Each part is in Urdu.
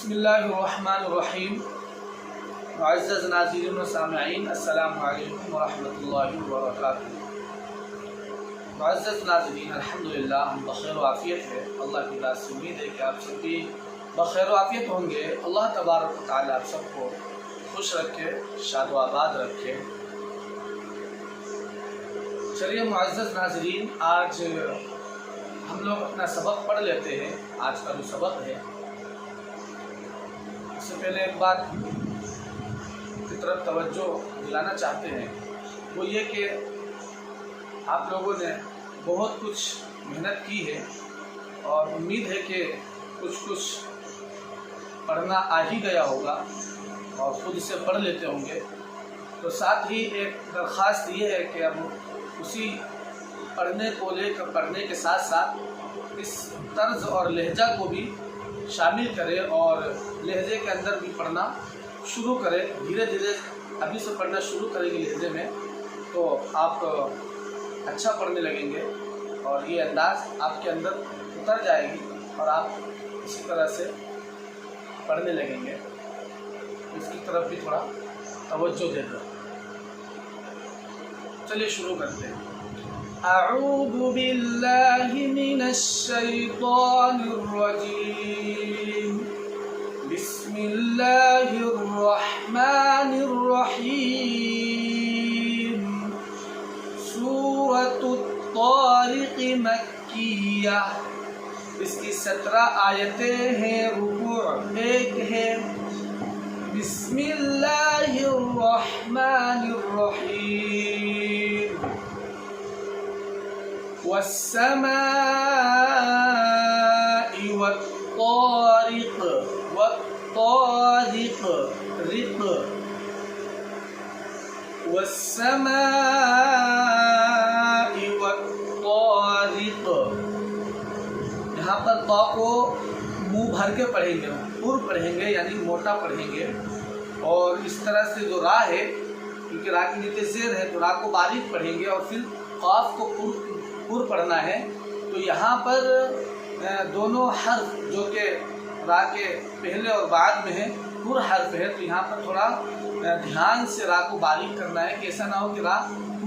بسم اللہ الرحمن الرحیم۔ معزز ناظرین و سامعین، السلام علیکم ورحمۃ اللہ وبرکاتہ۔ معزز ناظرین، الحمدللہ ہم بخیر و عافیت ہے۔ اللہ کی ذات سے امید ہے کہ آپ سب بھی بخیر و عافیت ہوں گے۔ اللہ تبارک و تعالیٰ آپ سب کو خوش رکھے، شاد و آباد رکھے۔ چلیے معزز ناظرین، آج ہم لوگ اپنا سبق پڑھ لیتے ہیں۔ آج کا جو سبق ہے، اس سے پہلے ایک بات کی طرف توجہ دلانا چاہتے ہیں، وہ یہ کہ آپ لوگوں نے بہت کچھ محنت کی ہے اور امید ہے کہ کچھ پڑھنا آ ہی گیا ہوگا اور خود اسے پڑھ لیتے ہوں گے۔ تو ساتھ ہی ایک درخواست یہ ہے کہ اب اسی پڑھنے کے ساتھ ساتھ اس طرز اور لہجہ کو بھی شامل کرے اور لہجے کے اندر بھی پڑھنا شروع کرے۔ دھیرے دھیرے ابھی سے پڑھنا شروع کریں گے لہجے میں تو آپ اچھا پڑھنے لگیں گے اور یہ انداز آپ کے اندر اتر جائے گی اور آپ اسی طرح سے پڑھنے لگیں گے۔ اس کی طرف بھی تھوڑا توجہ دے دو۔ چلیے شروع کرتے ہیں۔ اعوذ باللہ من الشیطان الرجیم، بسم اللہ الرحمن الرحیم۔ سورۃ الطارق مکیہ، اس کی 17 آیتیں ہیں، رکوع 1 ہے۔ بسم اللہ الرحمن الرحیم۔ والسماء والطارق، والطارق رق، والسماء والطارق۔ یہاں پر طا کو منہ بھر کے پڑھیں گے، پر پڑھیں گے یعنی موٹا پڑھیں گے، اور اس طرح سے جو را ہے، کیونکہ را کی نیچے زیر ہے تو را کو باریک پڑھیں گے اور پھر قاف کو پر پڑھنا ہے۔ تو یہاں پر دونوں حرف جو کہ را کے پہلے اور بعد میں ہے، پر حرف ہے، تو یہاں پر تھوڑا دھیان سے را کو باریک کرنا ہے کہ ایسا نہ ہو کہ را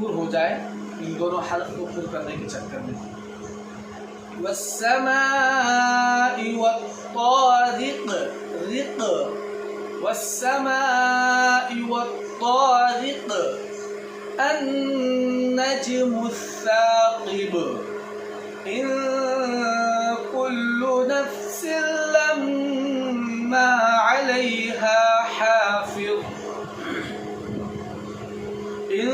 پر ہو جائے ان دونوں حرف کو پر کرنے کے چکر میں۔ والسماء والطارق رق، والسماء والطارق، النجم الثاقب، إن كل نفس لما عليها حافظ، إن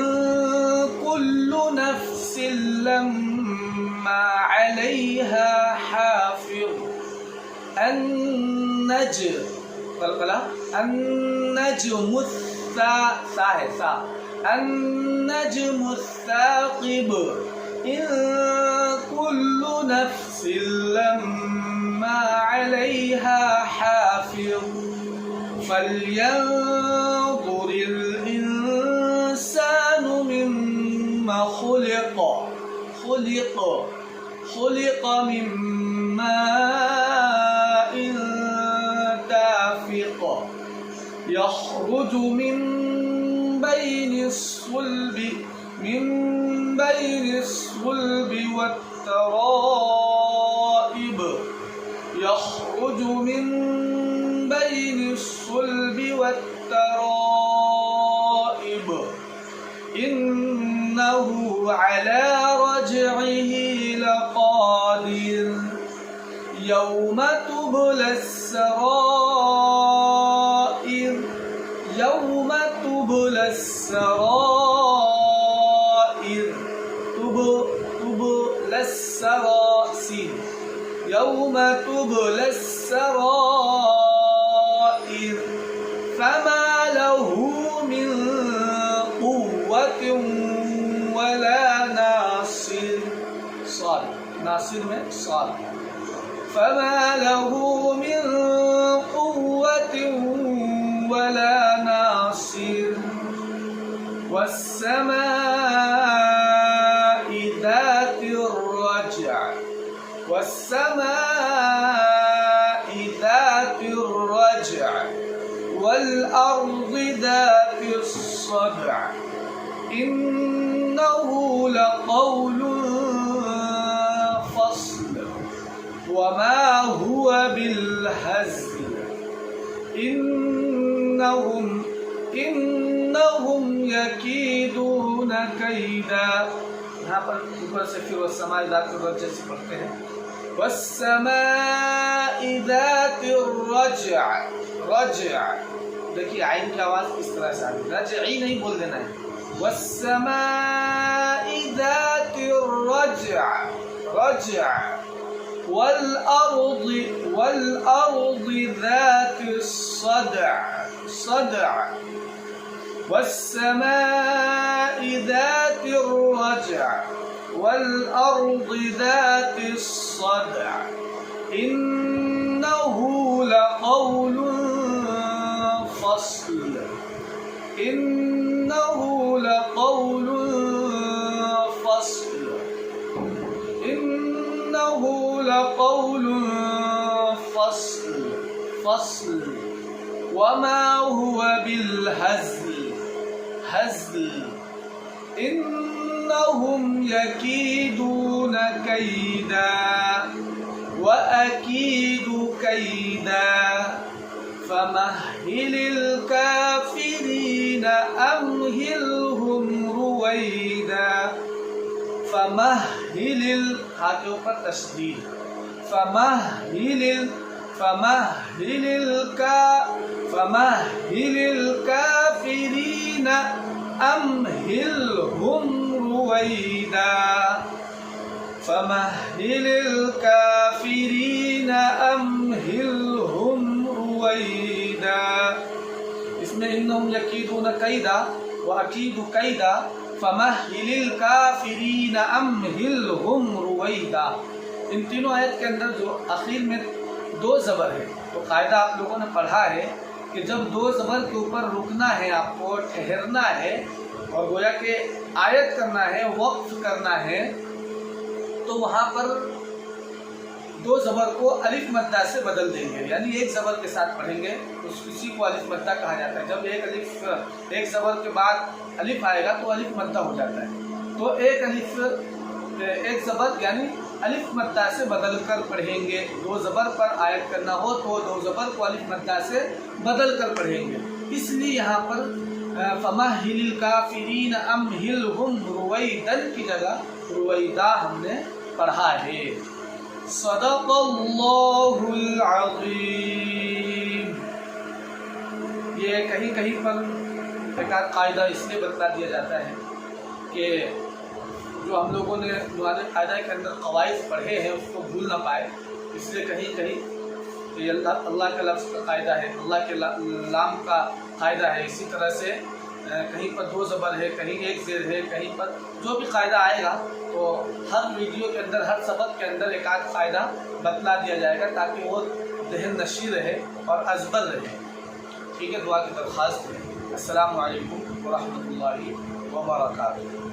كل نفس لما عليها حافظ، النجم النجم الثاقب، إن كل نفس لما عليها حافظ، فلينظر الإنسان مما خلق من ماء دافق، يخرج من بين الصلب والترائب، يخرج من بين الصلب والترائب، إنه على رجعه لقادر، يوم تبلى السرائر، يوم تبلى السرائر، تبلى السرائر، يوم تبلى السرائر، فما له من قوة ولا ناصر، صاد ناصر میں صاد، فما له من قوة ولا ناصر، والسماء ذات الرجع، والسماء ذات الرجع، والأرض ذات الصدع إنه لقول فصل وما هو بالهزل إنهم يكيدون كيدا. یہاں پر اوپر سے پھر والسماء ذات الرجع سے پڑھتے ہیں والسماء ذات الرجع. رجع دیکھیے عین کی آواز اس طرح سے آتی ہے، رجعی نہیں بول دینا ہے. والسماء ذات الرجع رجع والأرض ذات الصدع صدع والسماء ذات الرجع والأرض ذات الصدع إنه لقول فصل إنه لقول فصل إنه لقول فصل وما هو بالهزل هزل إنهم يكيدون كيدا وأكيد كيدا فمهل الكافرين أمهلهم رويدا. فمهل ہاتھ کے اوپر تشدید فمهل الكافرين أمهلهم رويدا. فمهل الكافرين أمهلهم رويدا. اس میں انہم یکیدون کیدا واکید کیدا فمهل الكافرين أمهلهم رويدا. ان تینوں آیت کے اندر جو آخر میں دو زبر ہے تو قاعدہ آپ لوگوں نے پڑھا ہے کہ جب دو زبر کے اوپر رکنا ہے، آپ کو ٹھہرنا ہے اور گویا کہ آیت کرنا ہے، وقف کرنا ہے، تو وہاں پر دو زبر کو الف مدہ سے بدل دیں گے. یعنی ایک زبر کے ساتھ پڑھیں گے تو اسی کو الف مدہ کہا جاتا ہے. جب ایک زبر کے بعد الف آئے گا تو الف مدہ ہو جاتا ہے. تو ایک زبر یعنی الف مدہ سے بدل کر پڑھیں گے. دو زبر پر آیت کرنا ہو تو دو زبر کو الف مدہ سے بدل کر پڑھیں گے. اس لیے یہاں پر فمهل الكافرين أمهلهم رويدا کی جگہ رویدا ہم نے پڑھا ہے. صدق اللہ العظیم. یہ کہیں کہیں پر ایک قاعدہ اس لیے بتلا دیا جاتا ہے کہ جو ہم لوگوں نے قاعدہ کے اندر قواعد پڑھے ہیں اس کو بھول نہ پائے. اس لیے کہیں کہیں یہ اللہ کے لفظ کا قاعدہ ہے، اللہ کے لام کا قاعدہ ہے. اسی طرح سے کہیں پر دو زبر ہے، کہیں ایک زیر ہے، کہیں پر جو بھی قاعدہ آئے گا تو ہر ویڈیو کے اندر، ہر سبق کے اندر ایک آدھ قاعدہ بتلا دیا جائے گا تاکہ وہ ذہن نشیں رہے اور ازبر رہے. ٹھیک ہے، دعا کی درخواست ہے. السلام علیکم ورحمۃ اللہ وبرکاتہ.